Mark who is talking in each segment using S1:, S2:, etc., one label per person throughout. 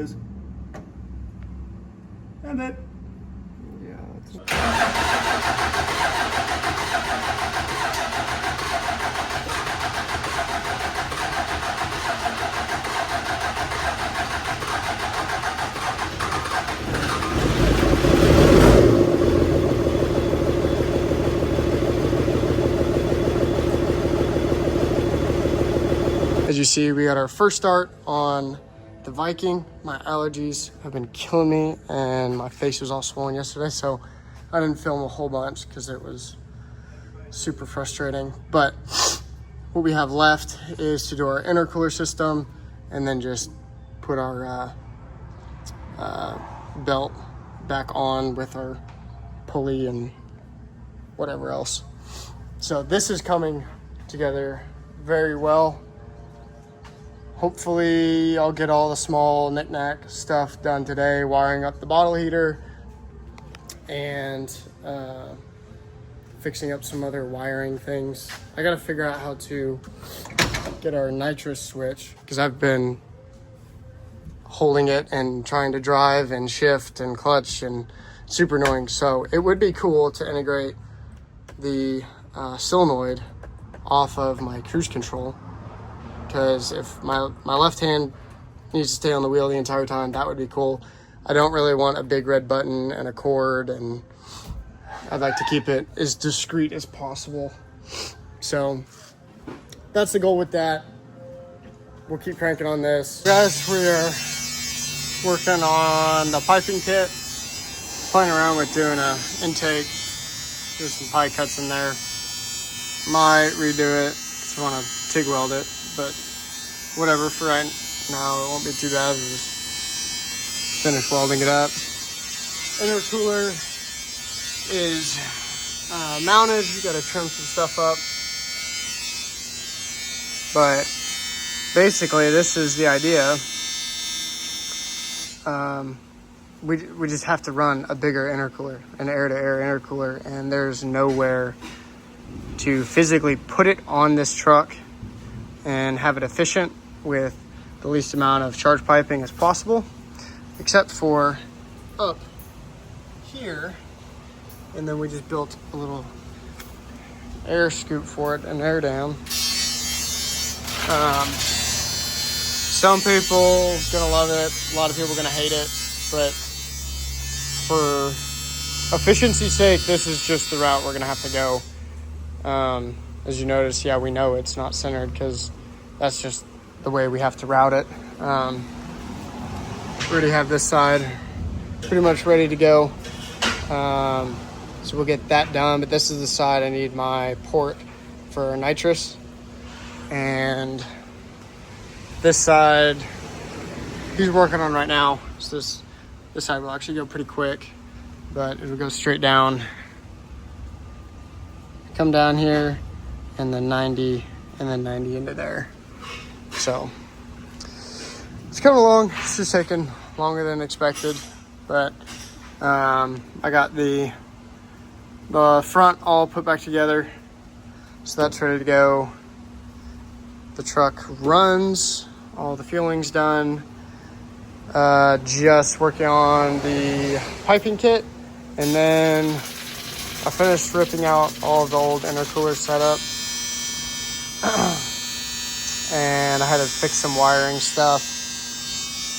S1: is. And it. As you see, we got our first start on the Viking. My allergies have been killing me and my face was all swollen yesterday, so I didn't film a whole bunch because it was super frustrating. But what we have left is to do our intercooler system and then just put our belt back on with our pulley and whatever else. So this is coming together very well. Hopefully I'll get all the small knick-knack stuff done today, wiring up the bottle heater and fixing up some other wiring things. I gotta figure out how to get our nitrous switch because I've been holding it and trying to drive and shift and clutch and super annoying. So it would be cool to integrate the solenoid off of my cruise control, because if my left hand needs to stay on the wheel the entire time, that would be cool. I don't really want a big red button and a cord, and I'd like to keep it as discreet as possible. So that's the goal with that. We'll keep cranking on this. Guys, we are working on the piping kit. Playing around with doing a intake. There's some pie cuts in there. Might redo it. Just want to TIG weld it. But whatever, for right now it won't be too bad. We'll just finish welding it up. Intercooler is mounted. You gotta trim some stuff up, but basically this is the idea. We just have to run a bigger intercooler, an air-to-air intercooler, and there's nowhere to physically put it on this truck and have it efficient with the least amount of charge piping as possible, except for up here. And then we just built a little air scoop for it, an air dam. Some people gonna love it, a lot of people gonna hate it, but for efficiency's sake, this is just the route we're gonna have to go. As you notice, yeah, we know it's not centered because that's just the way we have to route it. We already have this side pretty much ready to go. So we'll get that done, but this is the side I need my port for nitrous. And this side he's working on right now. So this side will actually go pretty quick, but it'll go straight down, come down here, and then 90, and then 90 into there. So it's coming along. It's just taking longer than expected, but I got the front all put back together, so that's ready to go. The truck runs, all the fueling's done. Just working on the piping kit, and then I finished ripping out all of the old intercooler setup. And I had to fix some wiring stuff.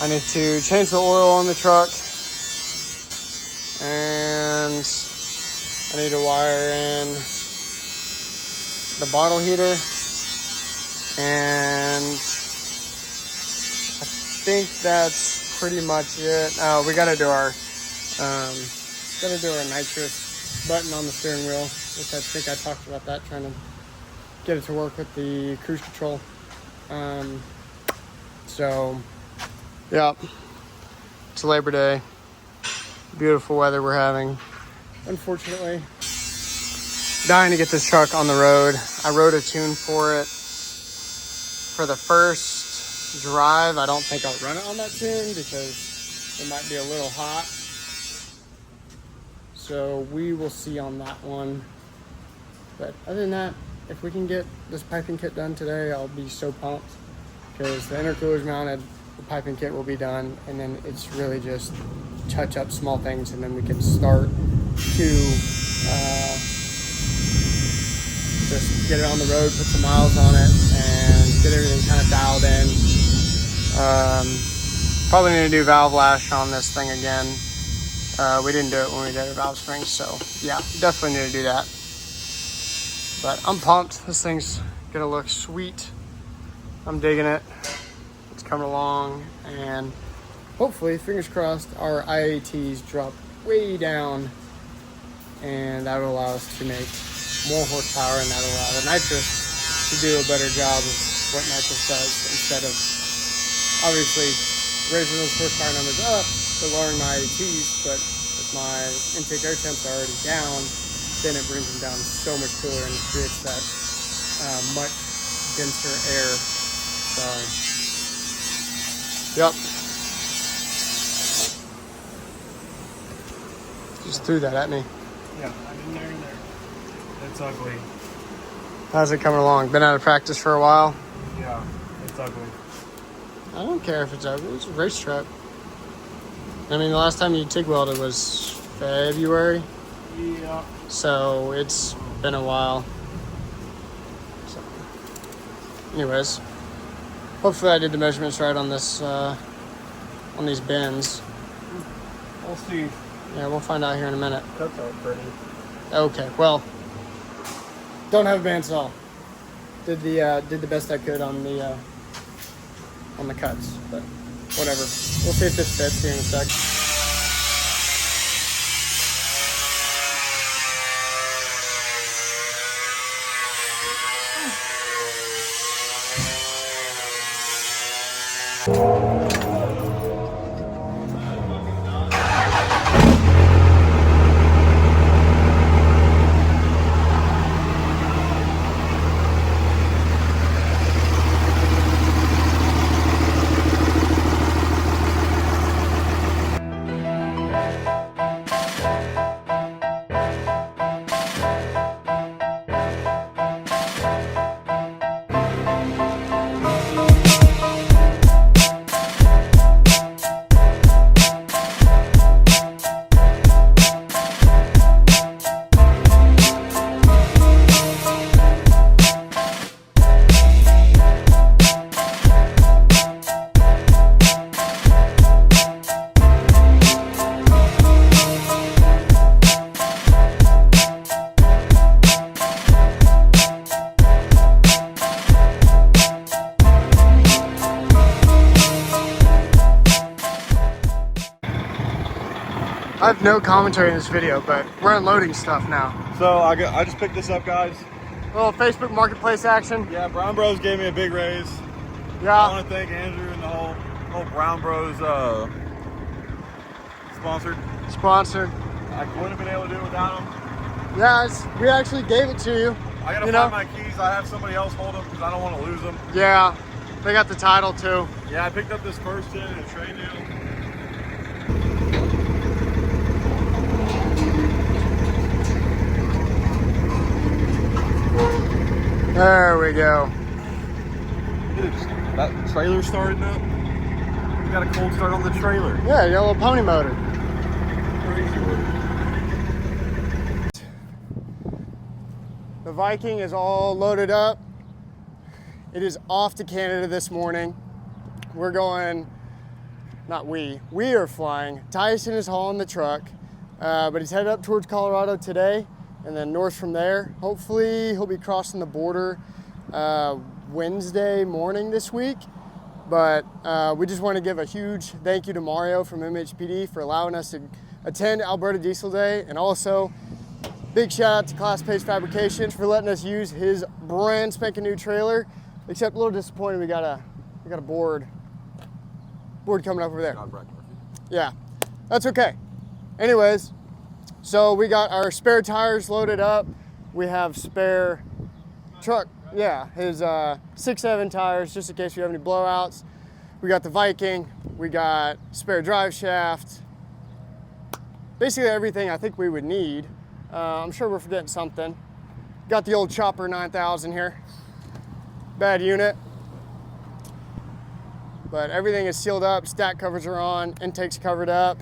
S1: I need to change the oil on the truck, and I need to wire in the bottle heater, and I think that's pretty much it. We gotta do our nitrous button on the steering wheel, which I think I talked about that, trying to get it to work with the cruise control. So yeah, it's Labor Day. Beautiful weather we're having. Unfortunately, dying to get this truck on the road. I wrote a tune for it for the first drive. I don't think I'll run it on that tune because it might be a little hot. So we will see on that one. But other than that, if we can get this piping kit done today, I'll be so pumped, because the intercooler's mounted, the piping kit will be done, and then it's really just touch up small things, and then we can start to just get it on the road, put some miles on it, and get everything kind of dialed in. Probably need to do valve lash on this thing again. We didn't do it when we did our valve springs, so yeah, definitely need to do that. But I'm pumped. This thing's gonna look sweet. I'm digging it. It's coming along, and hopefully, fingers crossed, our IATs drop way down, and that will allow us to make more horsepower, and that'll allow the nitrous to do a better job of what nitrous does, instead of obviously raising those horsepower numbers up but lowering my IATs. But if my intake air temps are already down, then it brings them down so much cooler and creates that much denser air. So, yep. Just threw that at me.
S2: Yeah, I didn't know you're there. It's ugly.
S1: How's it coming along? Been out of practice for a while?
S2: Yeah, it's ugly.
S1: I don't care if it's ugly. It's a racetrack. I mean, the last time you TIG welded was February.
S2: Yeah.
S1: So it's been a while. So, anyways, hopefully I did the measurements right on this, on these bends.
S2: We'll see.
S1: Yeah, we'll find out here in a minute.
S2: Cuts are pretty.
S1: Okay, well, don't have a bandsaw. Did the best I could on the cuts, but whatever. We'll see if this fits here in a sec. I have no commentary in this video, but we're unloading stuff now.
S2: So I just picked this up, guys.
S1: A little Facebook Marketplace action.
S2: Yeah, Brown Bros gave me a big raise.
S1: Yeah.
S2: I want to thank Andrew and the whole Brown Bros sponsored. I wouldn't have been able to do it without them.
S1: Yeah, we actually gave it to you.
S2: I gotta find my keys. I have somebody else hold them because I don't want to lose them.
S1: Yeah, they got the title too.
S2: Yeah, I picked up this first tin in a trade deal.
S1: There we go.
S2: Dude, that trailer starting up. We got a cold start on the trailer.
S1: Yeah, you got a little pony motor.
S2: Crazy work.
S1: The Viking is all loaded up. It is off to Canada this morning. We're going, we are flying. Tyson is hauling the truck, but he's headed up towards Colorado today, and then north from there. Hopefully he'll be crossing the border Wednesday morning this week. But we just want to give a huge thank you to Mario from MHPD for allowing us to attend Alberta Diesel Day, and also big shout out to Class Pace Fabrication for letting us use his brand spanking new trailer. Except a little disappointed we got a board coming up over there. Yeah, that's okay. Anyways, so we got our spare tires loaded up. We have spare truck, yeah, his 6.7 tires just in case we have any blowouts. We got the Viking. We got spare drive shaft. Basically everything I think we would need. I'm sure we're forgetting something. Got the old Chopper 9000 here. Bad unit. but everything is sealed up. Stack covers are on, intake's covered up.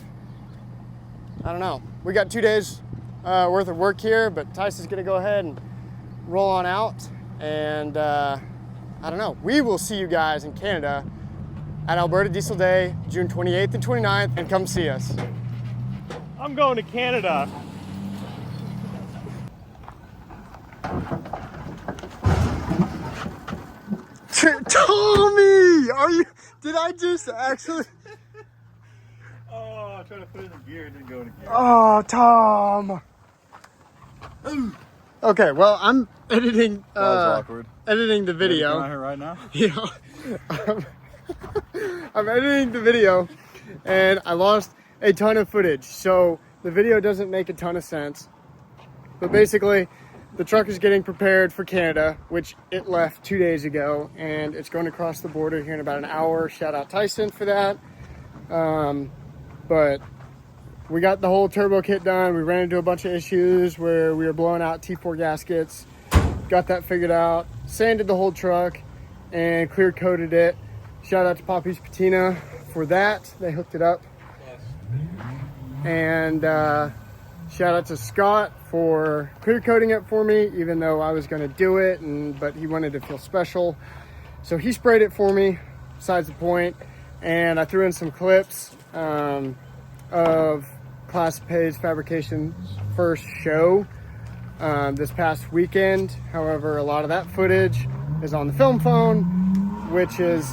S1: I don't know. We got 2 days worth of work here, but Tyson's gonna go ahead and roll on out. And I don't know. We will see you guys in Canada at Alberta Diesel Day, June 28th and 29th, and come see us.
S2: I'm going to Canada.
S1: Tommy, are you? Did I just actually?
S2: Oh, I tried to put it in gear and didn't go into gear.
S1: Oh, Tom. Okay, well, I'm editing.
S2: That was awkward.
S1: Editing the video.
S2: Am I here right now?
S1: Yeah. I'm editing the video, and I lost a ton of footage, so the video doesn't make a ton of sense. But basically, the truck is getting prepared for Canada, which it left 2 days ago, and it's going to cross the border here in about an hour. Shout out Tyson for that. But we got the whole turbo kit done. We ran into a bunch of issues where we were blowing out T4 gaskets. Got that figured out. Sanded the whole truck and clear coated it. Shout out to Poppy's Patina for that. They hooked it up. And shout out to Scott for clear coating it for me, even though I was going to do it, but he wanted to feel special. So he sprayed it for me, besides the point. And I threw in some clips of Class Page Fabrication's first show this past weekend. However, a lot of that footage is on the film phone, which is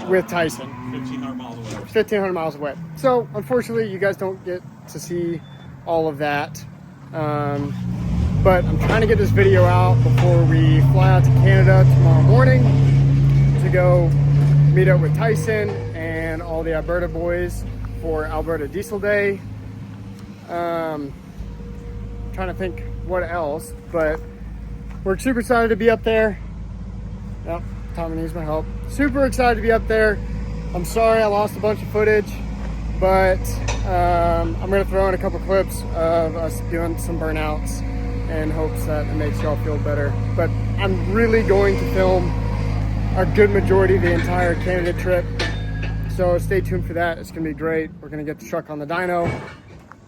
S1: with Tyson.
S2: 1,500 miles away.
S1: 1,500 miles away. So unfortunately, you guys don't get to see all of that. But I'm trying to get this video out before we fly out to Canada tomorrow morning to go meet up with Tyson and all the Alberta boys for Alberta Diesel Day. Trying to think what else, but we're super excited to be up there. Yep, Tommy needs my help. Super excited to be up there. I'm sorry I lost a bunch of footage, but I'm gonna throw in a couple clips of us doing some burnouts in hopes that it makes y'all feel better. But I'm really going to film a good majority of the entire Canada trip. So stay tuned for that. It's gonna be great. We're gonna get the truck on the dyno.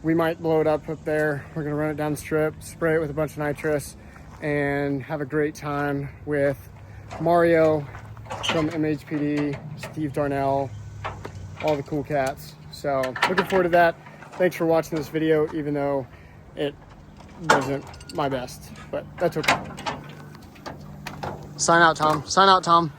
S1: We might blow it up there. We're gonna run it down the strip, spray it with a bunch of nitrous, and have a great time with Mario from MHPD, Steve Darnell, all the cool cats. So looking forward to that. Thanks for watching this video, even though it wasn't my best, but that's okay. Sign out, Tom. Sign out, Tom.